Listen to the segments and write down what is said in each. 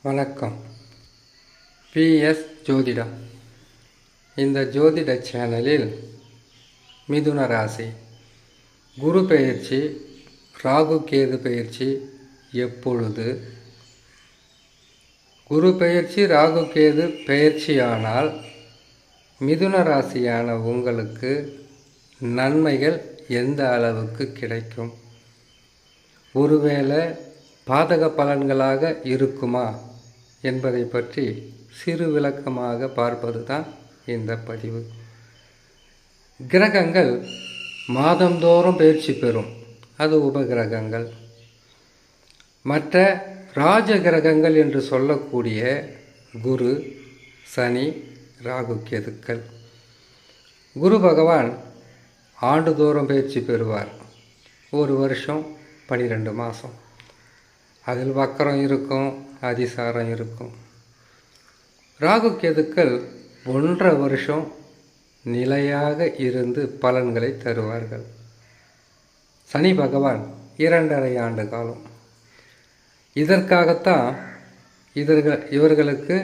வணக்கம். பிஎஸ் ஜோதிடம். இந்த ஜோதிட சேனலில் மிதுன ராசி, குரு பெயர்ச்சி, ராகு கேது பெயர்ச்சி எப்பொழுது, குரு பெயர்ச்சி ராகு கேது பெயர்ச்சியானால் மிதுன ராசியான உங்களுக்கு நன்மைகள் எந்த அளவுக்கு கிடைக்கும், ஒருவேளை பாதக பலன்களாக இருக்குமா என்பதை பற்றி சிறு விளக்கமாக பார்ப்பது தான் இந்த பதிவு. கிரகங்கள் மாதந்தோறும் பயிற்சி பெறும், அது உபகிரகங்கள். மற்ற ராஜ கிரகங்கள் என்று சொல்லக்கூடிய குரு, சனி, ராகு கேதுக்கள். குரு பகவான் ஆண்டுதோறும் பயிற்சி பெறுவார். ஒரு வருஷம் 12 மாதம். அதில் வக்கரம் இருக்கும், அதிசாரம் இருக்கும். ராகு கேதுக்கள் 1.5 வருஷம் நிலையாக இருந்து பலன்களை தருவார்கள். சனி பகவான் 2.5 ஆண்டு காலம். இதற்காகத்தான் இவர்களுக்கு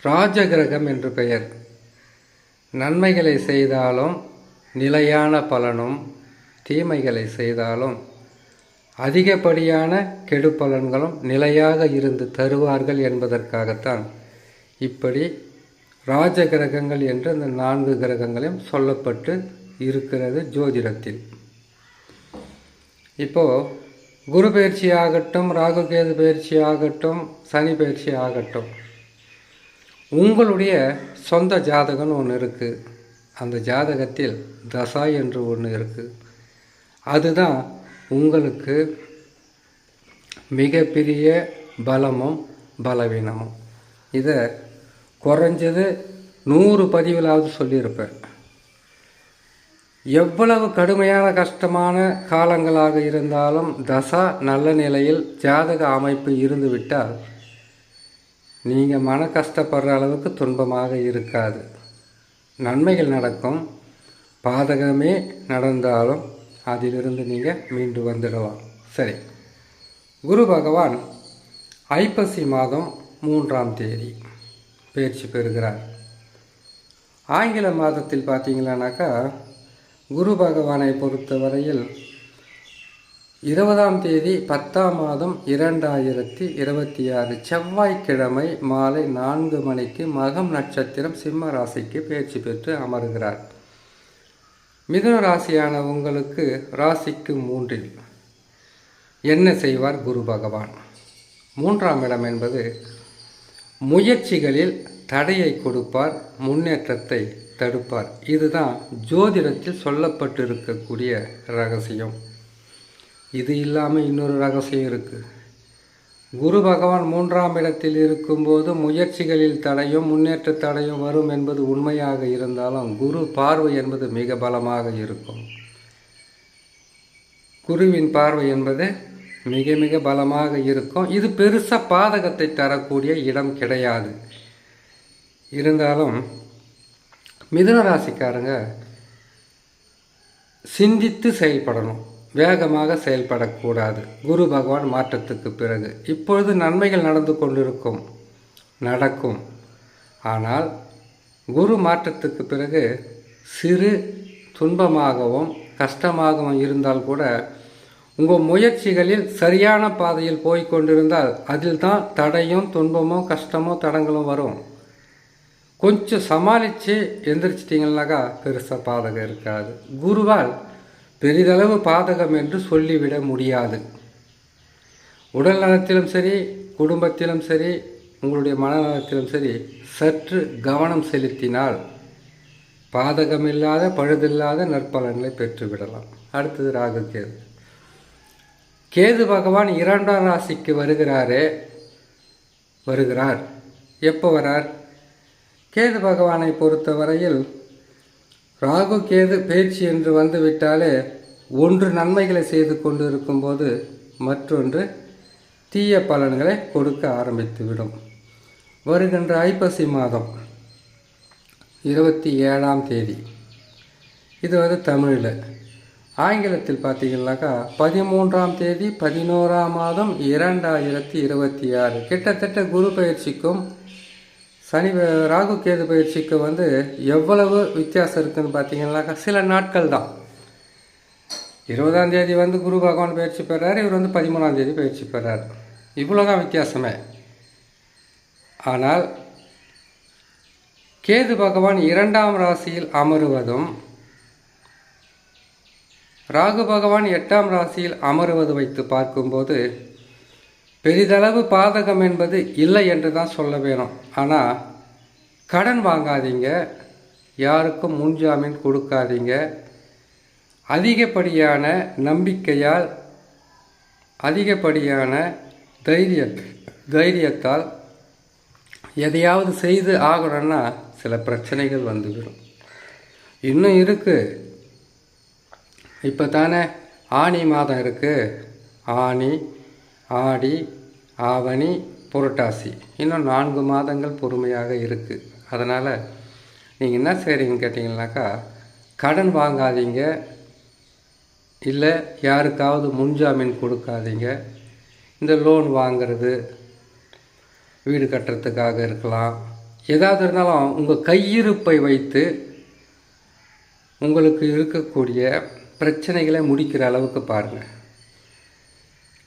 ராஜகிரகம் என்று பெயர். நன்மைகளை செய்தாலும் நிலையான பலனும், தீமைகளை செய்தாலும் அதிகப்படியான கெடு பலன்களும் நிலையாக இருந்து தருவார்கள் என்பதற்காகத்தான் இப்படி ராஜகிரகங்கள் என்று இந்த 4 கிரகங்களையும் சொல்லப்பட்டு இருக்கிறது ஜோதிடத்தில். இப்போது குரு பயிற்சி ஆகட்டும், ராகு கேது பயிற்சி ஆகட்டும், சனி பயிற்சி ஆகட்டும், உங்களுடைய சொந்த ஜாதகம்னு ஒன்று இருக்குது. அந்த ஜாதகத்தில் தசா என்று ஒன்று இருக்குது. அதுதான் உங்களுக்கு மிகப்பெரிய பலமும் பலவீனமும். இதை குறைஞ்சது 100 பதிவிலாவது சொல்லியிருப்பேன். எவ்வளவு கடுமையான கஷ்டமான காலங்களாக இருந்தாலும் தசா நல்ல நிலையில் ஜாதக அமைப்பு இருந்துவிட்டால் நீங்கள் மன கஷ்டப்படுற அளவுக்கு துன்பமாக இருக்காது. நன்மைகள் நடக்கும். பாதகமே நடந்தாலும் அதிலிருந்து நீங்கள் மீண்டு வந்துடலாம். சரி, குரு பகவான் ஐப்பசி மாதம் 3ஆம் தேதி பயிற்சி பெறுகிறார். ஆங்கில மாதத்தில் பார்த்தீங்களானாக்கா குரு பகவானை பொறுத்தவரையில் 20ஆம் தேதி 10ஆம் மாதம் 2026 செவ்வாய்க்கிழமை மாலை 4 மணிக்கு மகம் நட்சத்திரம் சிம்ம ராசிக்கு பயிற்சி பெற்று அமர்கிறார். மிதுன ராசியான உங்களுக்கு ராசிக்கு 3இல் என்ன செய்வார் குரு பகவான்? 3ஆம் இடம் என்பது முயற்சிகளில் தடையை கொடுப்பார், முன்னேற்றத்தை தடுப்பார். இதுதான் ஜோதிடத்தில் சொல்லப்பட்டிருக்கக்கூடிய ரகசியம். இது இல்லாமல் இன்னொரு ரகசியம் இருக்குது. குரு பகவான் 3ஆம் இடத்தில் இருக்கும்போது முயற்சிகளில் தடையும் முன்னேற்ற தடையும் வரும் என்பது உண்மையாக இருந்தாலும் குரு பார்வை என்பது மிக பலமாக இருக்கும். குருவின் பார்வை என்பது மிக மிக பலமாக இருக்கும். இது பெருசாக பாதகத்தை தரக்கூடிய இடம் கிடையாது. இருந்தாலும் மிதுன ராசிக்காரங்க சிந்தித்து செயல்படணும், வேகமாக செயல்படக்கூடாது. குரு பகவான் மாற்றத்துக்கு பிறகு இப்பொழுது நன்மைகள் நடந்து கொண்டிருக்கும், நடக்கும். ஆனால் குரு மாற்றத்துக்கு பிறகு சிறு துன்பமாகவும் கஷ்டமாகவும் இருந்தால் கூட உங்கள் முயற்சிகளில் சரியான பாதையில் போய் கொண்டிருந்தால் அதில் தான் தடையும் துன்பமும் கஷ்டமும் தடங்களும் வரும். கொஞ்சம் சமாளித்து எந்திரிச்சிட்டிங்கனாக்கா பெருசாக பாதகம் இருக்காது. குருவால் பெரிதளவு பாதகம் என்று சொல்லிவிட முடியாது. உடல் நலத்திலும் சரி, குடும்பத்திலும் சரி, உங்களுடைய மனநலத்திலும் சரி சற்று கவனம் செலுத்தினால் பாதகமில்லாத பழுதில்லாத நற்பலன்களை பெற்றுவிடலாம். அடுத்தது ராகு கேது. கேது பகவான் 2ஆம் ராசிக்கு வருகிறார். எப்போ வரார்? கேது பகவானை பொறுத்தவரையில் ராகு கேது பயிற்சி என்று வந்துவிட்டாலே ஒன்று நன்மைகளை செய்து கொண்டு இருக்கும்போது மற்றொன்று தீய பலன்களை கொடுக்க ஆரம்பித்துவிடும். வருகின்ற ஐப்பசி மாதம் 27ஆம் தேதி, இது தமிழில் ஆங்கிலத்தில் பார்த்தீங்கன்னாக்கா 13ஆம் தேதி 11ஆம் மாதம் 2026. கிட்டத்தட்ட குரு பயிற்சிக்கும் ராகு கேது பயிற்சிக்கு எவ்வளவு வித்தியாசம் இருக்குதுன்னு பார்த்தீங்கன்னாக்கா சில நாட்கள் தான். 20ஆம் தேதி குரு பகவான் பயிற்சி பெறார், இவர் 13ஆம் தேதி பயிற்சி பெறார். இவ்வளோதான் வித்தியாசமே. ஆனால் கேது பகவான் 2ஆம் ராசியில் அமருவதும் ராகு பகவான் 8ஆம் ராசியில் அமருவது வைத்து பார்க்கும்போது பெரிதளவு பாதகம் என்பது இல்லை என்று தான் சொல்ல வேணும். ஆனால் கடன் வாங்காதீங்க, யாருக்கும் முன்ஜாமீன் கொடுக்காதீங்க. அதிகப்படியான நம்பிக்கையால் அதிகப்படியான தைரியத்தால் எதையாவது செய்து ஆகணும்னா சில பிரச்சனைகள் வந்துவிடும். இன்னும் இருக்குது. இப்போ தானே ஆனி மாதம் இருக்குது. ஆனி, ஆடி, ஆவணி, புரட்டாசி, இன்னும் 4 மாதங்கள் பொறுமையாக இருக்குது. அதனால் நீங்கள் என்ன செய்கிறீங்கன்னு கேட்டிங்கனாக்கா, கடன் வாங்காதீங்க, இல்லை யாருக்காவது முன்ஜாமீன் கொடுக்காதீங்க. இந்த லோன் வாங்கிறது, வீடு கட்டுறதுக்காக இருக்கலாம், ஏதாவது இருந்தாலும் உங்கள் கையிருப்பை வைத்து உங்களுக்கு இருக்கக்கூடிய பிரச்சனைகளை முடிக்கிற அளவுக்கு பாருங்கள்.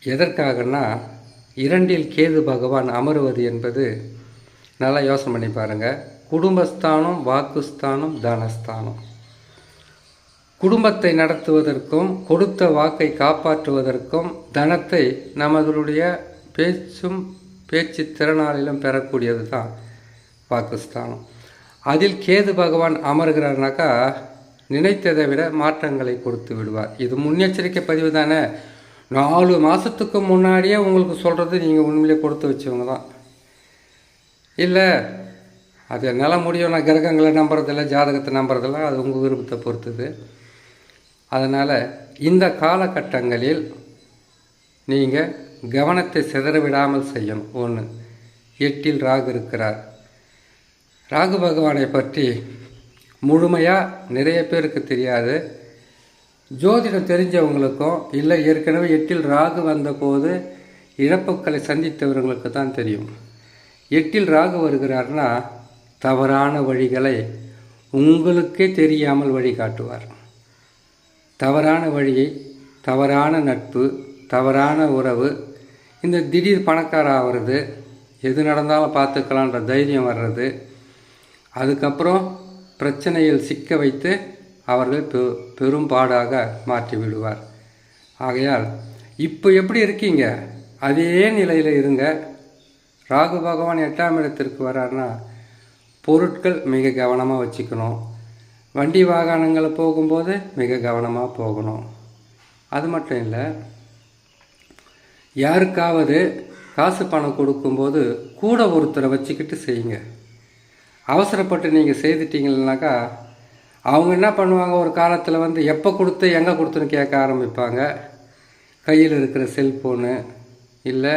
எதற்காகனா 2இல் கேது பகவான் அமருவது என்பது நல்லா யோசனை பண்ணி பாருங்கள். குடும்பஸ்தானம், வாக்குஸ்தானம், தனஸ்தானம். குடும்பத்தை நடத்துவதற்கும் கொடுத்த வாக்கை காப்பாற்றுவதற்கும் தனத்தை நமதுடைய பேச்சு திறனாளிலும் பெறக்கூடியது தான் வாக்குஸ்தானம். அதில் கேது பகவான் அமர்கிறார்னாக்கா நினைத்ததை விட மாற்றங்களை கொடுத்து விடுவார். இது முன்னெச்சரிக்கை பதிவு தானே. 4 மாதத்துக்கு முன்னாடியே உங்களுக்கு சொல்கிறது நீங்கள் உண்மையிலே கொடுத்து வச்சவங்க தான். இல்லை அது என்னால் முடியும், நான் கிரகங்களை நம்புறதில்ல, ஜாதகத்தை நம்புறதில்ல, அது உங்கள் விருப்பத்தை பொறுத்தது. அதனால் இந்த காலகட்டங்களில் நீங்கள் கவனத்தை சிதறவிடாமல் செய்யணும். 1, 8இல் ராகு இருக்கிறார். ராகு பகவானை பற்றி முழுமையாக நிறைய பேருக்கு தெரியாது. ஜோதிடம் தெரிஞ்சவங்களுக்கும், இல்லை ஏற்கனவே 8இல் ராகு வந்தபோது இழப்புக்களை சந்தித்தவர்களுக்கு தான் தெரியும். 8இல் ராகு வருகிறார்னா தவறான வழிகளை உங்களுக்கே தெரியாமல் வழிகாட்டுவார். தவறான வழியை, தவறான நட்பு, தவறான உறவு, இந்த திடீர் பணக்கார ஆகிறது, எது நடந்தாலும் பார்த்துக்கலான்ற தைரியம் வர்றது, அதுக்கப்புறம் பிரச்சனையில் சிக்க வைத்து அவர்கள் பெரும்பாடாக மாற்றி விடுவார். ஆகையால் இப்போ எப்படி இருக்கீங்க அதே நிலையில் இருங்க. ராகு பகவான் 8ஆம் இடத்திற்கு வர்றாருன்னா பொருட்கள் மிக கவனமாக வச்சுக்கணும். வண்டி வாகனங்களை போகும்போது மிக கவனமாக போகணும். அது மட்டும் இல்லை, யாருக்காவது காசு பணம் கொடுக்கும்போது கூட ஒருத்தரை வச்சுக்கிட்டு செய்யுங்க. அவசரப்பட்டு நீங்கள் செய்துட்டீங்கன்னாக்கா அவங்க என்ன பண்ணுவாங்க, ஒரு காலத்தில் எப்போ கொடுத்து எங்கே கொடுத்துன்னு கேட்க ஆரம்பிப்பாங்க. கையில் இருக்கிற செல்ஃபோனு, இல்லை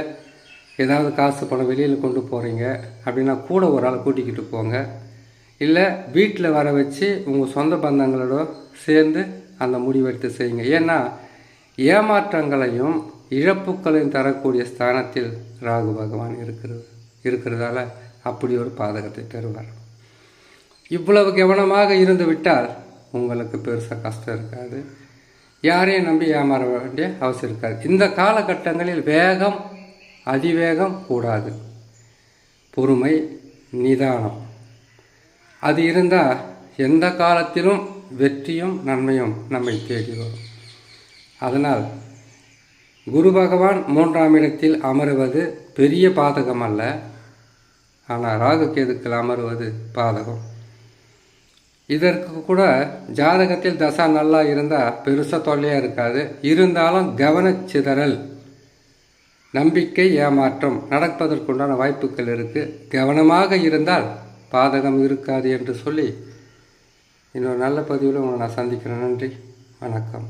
ஏதாவது காசு பணம் வெளியில் கொண்டு போகிறீங்க அப்படின்னா கூட ஒரு ஆள் கூட்டிக்கிட்டு போங்க. இல்லை வீட்டில் வர வச்சு உங்கள் சொந்த பந்தங்களோட சேர்ந்து அந்த முடிவெடுத்து செய்யுங்க. ஏன்னா ஏமாற்றங்களையும் இழப்புகளையும் தரக்கூடிய ஸ்தானத்தில் ராகு பகவான் இருக்கிறதால அப்படி ஒரு பாதகத்தை தருவார். இவ்வளவு கவனமாக இருந்து விட்டால் உங்களுக்கு பெருசாக கஷ்டம் இருக்காது. யாரையும் நம்பி ஏமாற வேண்டிய அவசியம் இருக்காது. இந்த காலகட்டங்களில் வேகம், அதிவேகம் கூடாது. பொறுமை, நிதானம் அது இருந்தால் எந்த காலத்திலும் வெற்றியும் நன்மையும் நம்மை தேடி வரும். அதனால் குரு பகவான் 3ஆம் இடத்தில் அமருவது பெரிய பாதகம் அல்ல. ஆனால் ராகு கேதுக்கள் அமருவது பாதகம். இதற்கு கூட ஜாதகத்தில் தசா நல்லா இருந்தால் பெருசாக தொல்லையாக இருக்காது. இருந்தாலும் கவனச்சிதறல், நம்பிக்கை ஏமாற்றம் நடப்பதற்குண்டான வாய்ப்புகள் இருக்குது. கவனமாக இருந்தால் பாதகம் இருக்காது என்று சொல்லி இன்னொரு நல்ல பதிவில் உங்களை நான் சந்திக்கிறேன். நன்றி, வணக்கம்.